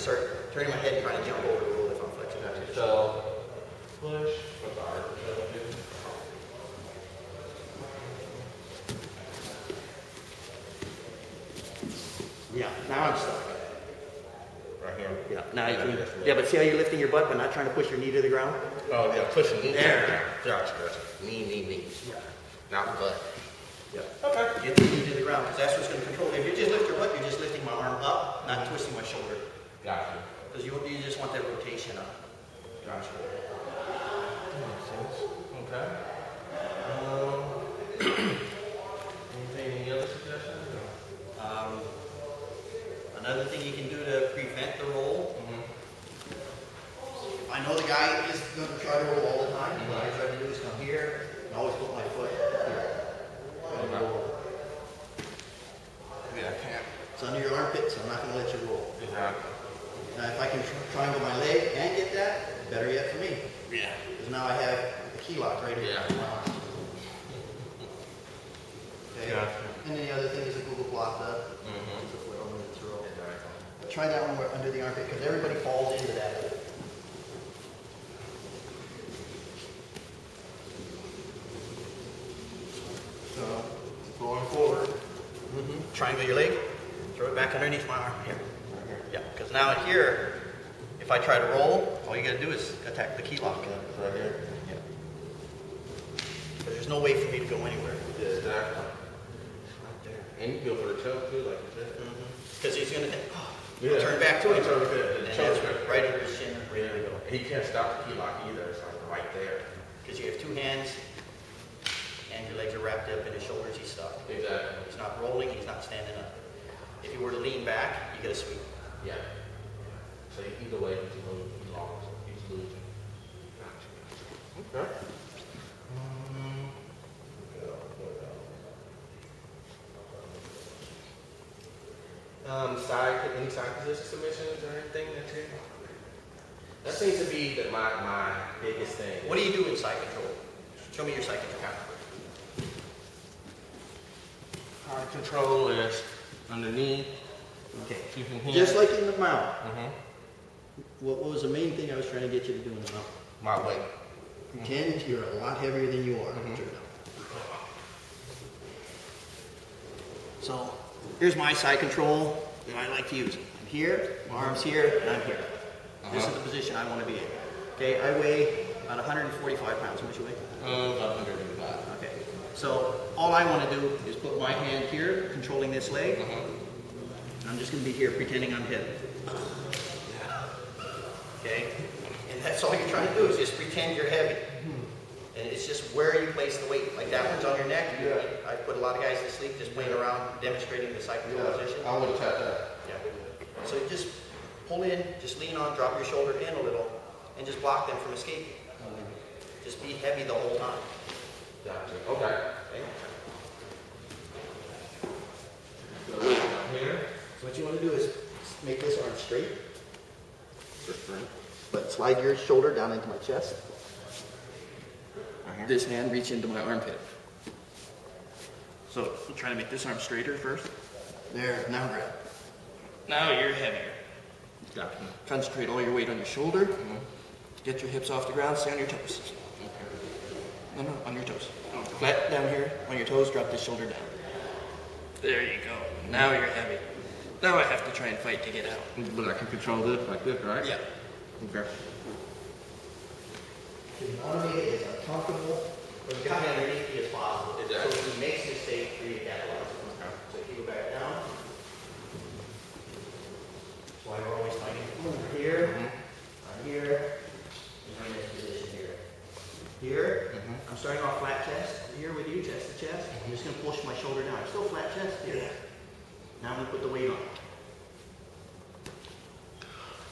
start turning my head trying to jump over the roll if I'm flexing out. So, push. Yeah, now I'm stuck. Right here. Yeah, now you can. Yeah, but see how you're lifting your butt but not trying to push your knee to the ground? Oh, yeah, pushing knee. There. Gotcha, gotcha. Knee. Yeah. Not butt. Yeah. Okay. Get the knee to the ground because that's what's going to control. If you just lift your butt, you're just lifting my arm up, not twisting my shoulder. Gotcha. Because you just want that rotation up. Gotcha. That makes sense. Okay. Any other suggestions? Another thing you can do to prevent the roll. I know the guy is going to try to roll all the time. What I try to do is come here and always put my foot here. Yeah, I can't. It's under your armpit, so I'm not going to let you roll. Exactly. Now, if I can triangle my leg and get that, better yet for me. Yeah. Because now I have the key lock right here. Yeah. Okay. Gotcha. And then the other thing is a Google block up. Try that one under the armpit because everybody falls into that. So, Going forward. triangle your leg, throw it back underneath my arm here. Yeah, because now here, if I try to roll, all you got to do is attack the key lock. Right here. Yeah. But there's no way for me to go anywhere. Yeah, exactly. Right there. And you go for the choke too, like you said. Because he's going to think, Yeah. turn back to it. That's And that's right under his chin, ready to go. He can't stop the key lock either. It's like right there. Because you have two hands, and your legs are wrapped up in his shoulders, he's stuck. Exactly. He's not rolling, he's not standing up. If you were to lean back, you get a sweep. Yeah. So either way, he's losing. He's lost. He's losing. Gotcha. Okay. Any side position submissions or anything that seems to be my biggest thing. What do you do in side control? Show me your side control. Side control is underneath. Okay. Keeping hands. Just like in the mount. Mm-hmm. What was the main thing I was trying to get you to do in the mount? My weight. Pretend you're a lot heavier than you are. So here's my side control that I like to use. I'm here, my arm's here, and I'm here. This is the position I want to be in. Okay, I weigh about 145 pounds. How much you weigh? About 105. Okay, so all I want to do is put my hand here, controlling this leg. And I'm just going to be here pretending I'm heavy. Okay, and that's all you're trying to do is just pretend you're heavy. And it's just where you place the weight. Like that one's on your neck. Yeah. I put a lot of guys to sleep just playing around, demonstrating the side control position. I would have tapped that. Yeah. So you just pull in, just lean on, drop your shoulder in a little, and just block them from escaping. Just be heavy the whole time. Gotcha. Okay. Here. So what you want to do is make this arm straight. But slide your shoulder down into my chest. This hand reach into my armpit. So I'm trying to make this arm straighter first. There, now grab. Now you're heavier. Gotcha. Concentrate all your weight on your shoulder. Get your hips off the ground, stay on your toes. No, on your toes. Flat down here, on your toes, drop this shoulder down. There you go. Now you're heavy. Now I have to try and fight to get out. But I can control this like this, right? Yeah. Okay. You want to make it as uncomfortable or kind of underneath you as possible. Exactly. So if he makes a mistake, for you to capitalize. So if you go back down. That's why we're always fighting. Here, on here, and in this position here. Here, I'm starting off flat chest. Here with you, chest to chest. I'm just going to push my shoulder down. I'm still flat chest here. Now I'm going to put the weight on.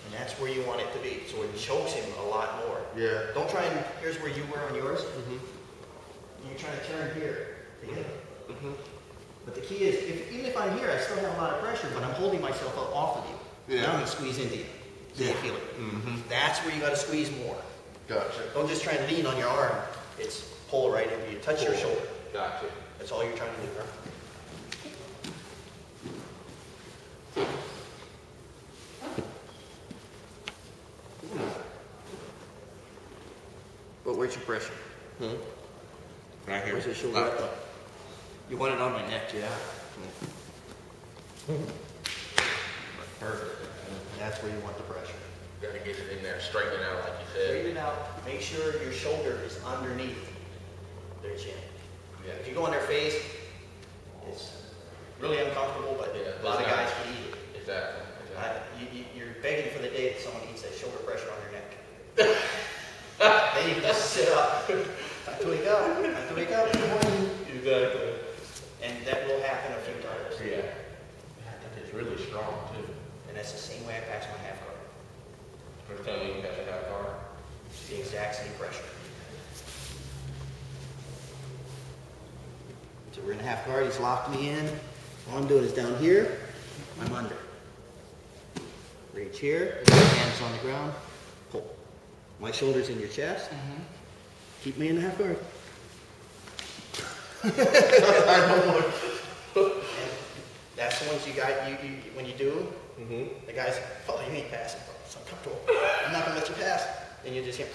And that's where you want it to be. So it chokes him a lot more. Yeah. Don't try and, here's where you were on yours. And you're trying to turn here to get it. But the key is, even if I'm here, I still have a lot of pressure, but I'm holding myself up off of you. Yeah. Now I'm going to squeeze into you. So you feel it. That's where you got to squeeze more. Gotcha. Don't just try and lean on your arm. It's pull right into you. Touch your shoulder. Gotcha. That's all you're trying to do, bro. But where's your pressure? Right here. Where's your shoulder? You want it on my neck, yeah. Perfect. That's where you want the pressure. Got to get it in there, straighten it out like you said. Straighten it out. Make sure your shoulder is underneath their chin. Yeah. If you go on their face, it's really uncomfortable, but Yeah, a lot of guys can eat it. Exactly. You're begging for the day that someone eats that shoulder pressure on your neck. Then you can just sit up. Time to wake up. Time to wake up in the morning. Exactly. And that will happen a few times. Yeah. It's really strong too. And that's the same way I pass my half guard. First time you catch a half guard. It's the exact same pressure. So we're in half guard. He's locked me in. All I'm doing is down here. I'm under. Reach here. Hands on the ground. Pull. My shoulder's in your chest. Keep me in the half guard. That's the ones you got. When you do, the guys, oh, you ain't passing, bro. It's uncomfortable. I'm not gonna let you pass. Then you just hear,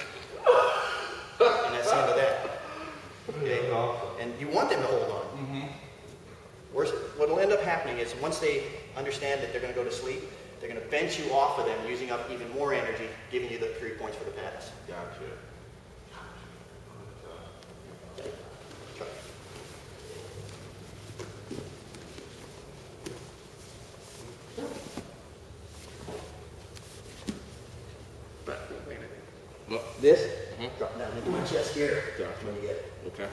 and that's the end of that. Okay? And you want them to hold on. What will end up happening is once they understand that they're going to go to sleep, they're going to bench you off of them, using up even more energy, giving you the 3 points for the pass. Gotcha. This, drop down into my chest here when you get it. Okay.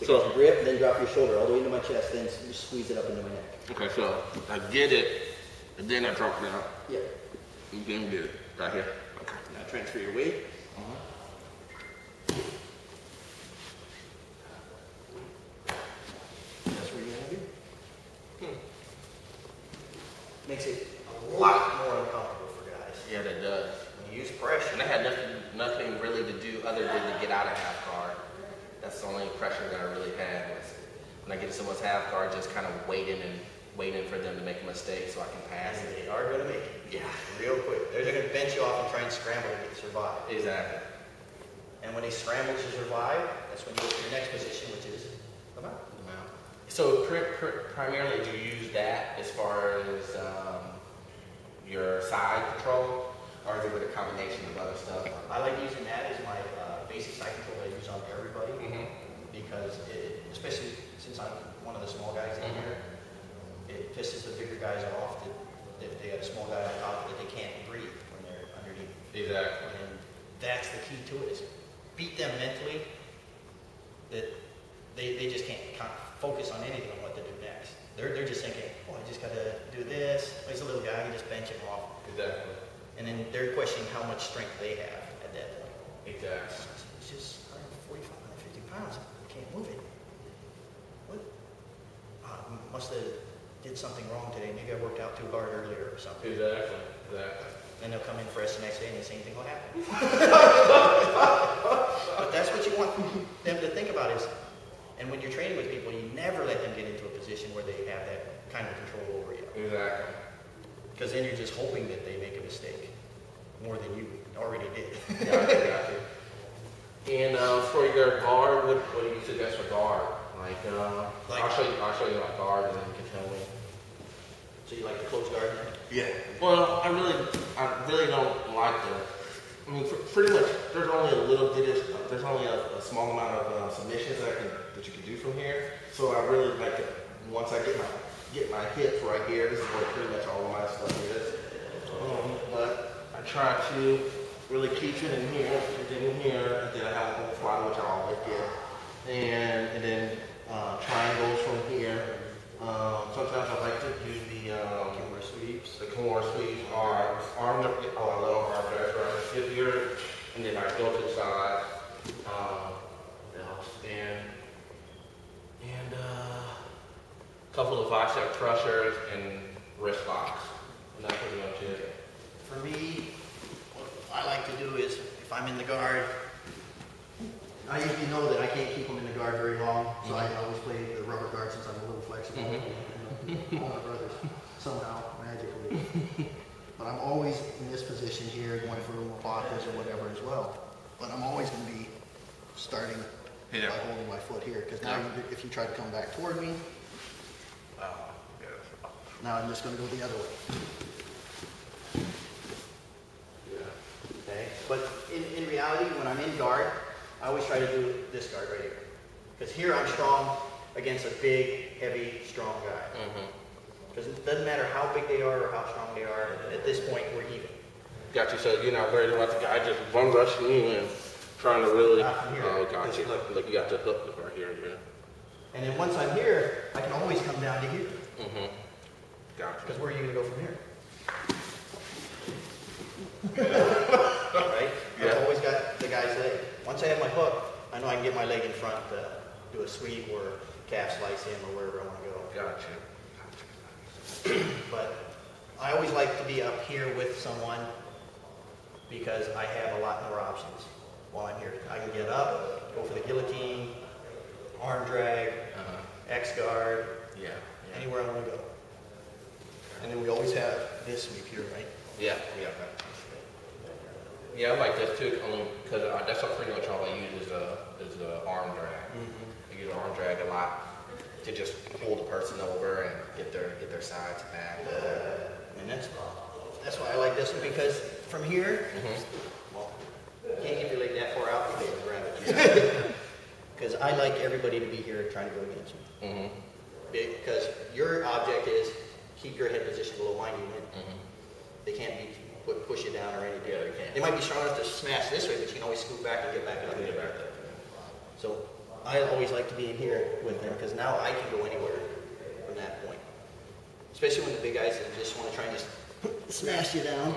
So grip, then drop your shoulder all the way into my chest, then you squeeze it up into my neck. Okay, so I get it, and then I drop it down. Yeah. And then get it right here. Okay. Now transfer your weight. That's what you're going to do. Makes it a lot more uncomfortable for guys. Yeah, that does. When you use pressure. And I had nothing really to do other than to get out of half guard. That's the only pressure that I really had was when I get to someone's half guard, just kind of waiting for them to make a mistake so I can pass And it. they are going to make it. Yeah. Real quick. They're going to bench you off and try and scramble to survive. Exactly. And when they scramble to survive, that's when you go to your next position, which is the mount. So primarily, do you use that as far as your side control, or is it with a combination of other stuff? I like using that as my basic side control that I use on everybody, because especially since I'm one of the small guys in here, it pisses the bigger guys off that if they got a small guy on top that they can't breathe when they're underneath. Exactly. And that's the key to it, is beat them mentally, that they just can't focus on anything on what to do next. They're just thinking, oh, I just got to do this. Oh, he's a little guy, you just bench him off. Exactly. And then they're questioning how much strength they have at that point. Exactly. It's just 145, 150 pounds. I can't move it. What? Must have did something wrong today. Maybe I worked out too hard earlier or something. Exactly. Exactly. Then they'll come in for us the next day and the same thing will happen. But that's what you want them to think about is, and when you're training with people, you never let them get into a position where they have that kind of control over you. Exactly. Because then you're just hoping that they make a mistake more than you already did. Gotcha. And for your guard, what do you suggest for guard? Like I'll show you my guard, and then you can tell me. So you like the close guard? Yeah. Well, I really don't like the. I mean, pretty much. There's only a little bit of. There's only a small amount of submissions that you can do from here. So I really like it once I get my hips right here. This is where pretty much all of my stuff is. But I try to really keep it in here, and then I have a whole throttle, which I always get, and then triangles from here. Sometimes I like to do the Kimura sweeps. The Kimura sweeps are arm. I love arm dress right. Sit here, and then I go to the side. And a couple of bicep thrusters and wrist locks. And that's pretty much it. For me, what I like to do is, if I'm in the guard, I usually know that I can't keep them in the guard very long, so I always play the rubber guard since I'm a little flexible. All my brothers, somehow, magically. But I'm always in this position here, going for a little pockets or whatever as well. But I'm always going to be starting by Yeah. holding my foot here. Because now, if you try to come back toward me, now I'm just going to go the other way. Okay, but in reality, when I'm in guard, I always try to do this guard right here. Because here I'm strong against a big, heavy, strong guy. Because it doesn't matter how big they are or how strong they are, at this point we're even. Got you. So you're not worried about the guy just one rushing you and trying to really. Not from here. Oh, got you. Look, you got the hook right here. Yeah. And then once I'm here, I can always come down to here. Gotcha. Because where are you going to go from here? Right? Yeah. I've always got the guy's leg. Once I have my hook, I know I can get my leg in front to do a sweep or calf slice in or wherever I want to go. Gotcha. But I always like to be up here with someone because I have a lot more options while I'm here. I can get up, go for the guillotine, arm drag, X guard, anywhere I want to go. And then we always have this sweep here, right? Yeah. Yeah, I like this too, only because that's pretty much all I use is the arm drag. I use arm drag a lot to just pull the person over and get their sides back. And that's why I like this one, because from here, well, you can't get your leg that far out because grab it. Because I like everybody to be here trying to go against me. Because your object is keep your head position below mine. They can't push you down or anything. Yeah, they can't. They might be strong enough to smash this way, but you can always scoot back and get back up. So I always like to be in here with them because now I can go anywhere from that point. Especially when the big guys just want to try and just smash you down.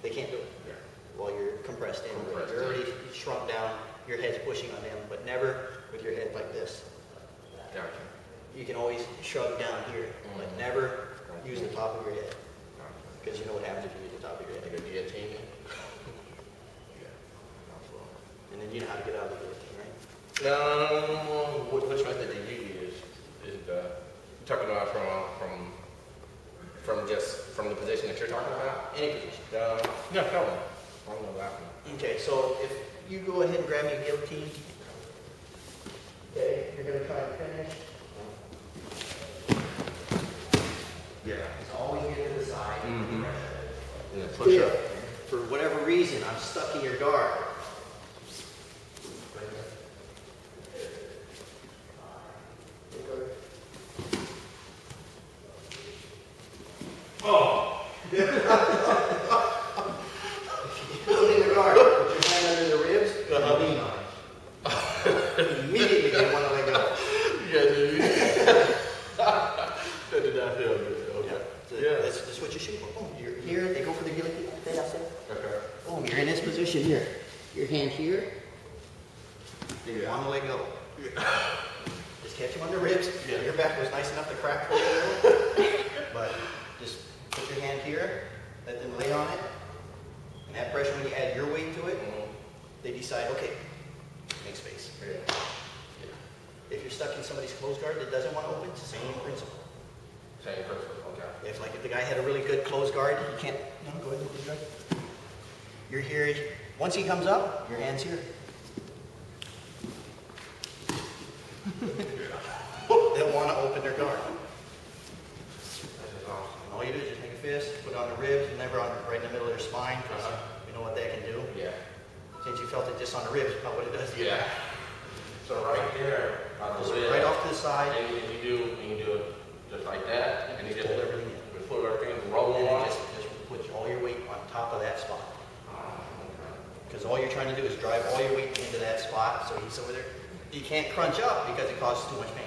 They can't do it while you're compressed in. You're already shrunk down. Your head's pushing on them, but never with your head like this. Gotcha. You can always shrug down here, but never use the top of your head. Because you know what happens if you use the top of your head. Like a guillotine. And then you know how to get out of the guillotine, right? Which method do you use? Is it talking about from the position that you're talking about? Any position. No, tell me. I don't know that one. Okay, so if you go ahead and grab me a guillotine, okay, you're going to try and finish. It's always get to the side. And then push up. For whatever reason, I'm stuck in your guard. Oh! Put in the guard. Put your hand under the ribs. Lean on it. Immediately they want to let go. That did not feel good. Okay. That's what you shoot for. Boom. You're here. They go for the guillotine. Okay, that's it. Okay. Boom. You're in this position here. Your hand here. You want to let go. Just catch them on the ribs. Your back was nice enough to crack for you. But just put your hand here. Let them lay on it. And that pressure, when you add your weight to it, they decide, okay, make space. If you're stuck in somebody's closed guard that doesn't want to open, same principle. Same principle. Okay. If the guy had a really good closed guard, you can't, go ahead and open your guard. You're here. Once he comes up, your hand's here. They'll want to open their guard. And all you do is just make a fist, put it on the ribs, never right in the middle of their spine, because you know what that can do. Yeah. Since you felt it just on the ribs, about what it does to you. Yeah. So right there, Right off to the side. and you do it just like that, and you just pull everything in. pull everything, roll And on. then just put all your weight on top of that spot. Because all you're trying to do is drive all your weight into that spot, so he's over there. He can't crunch up because it causes too much pain.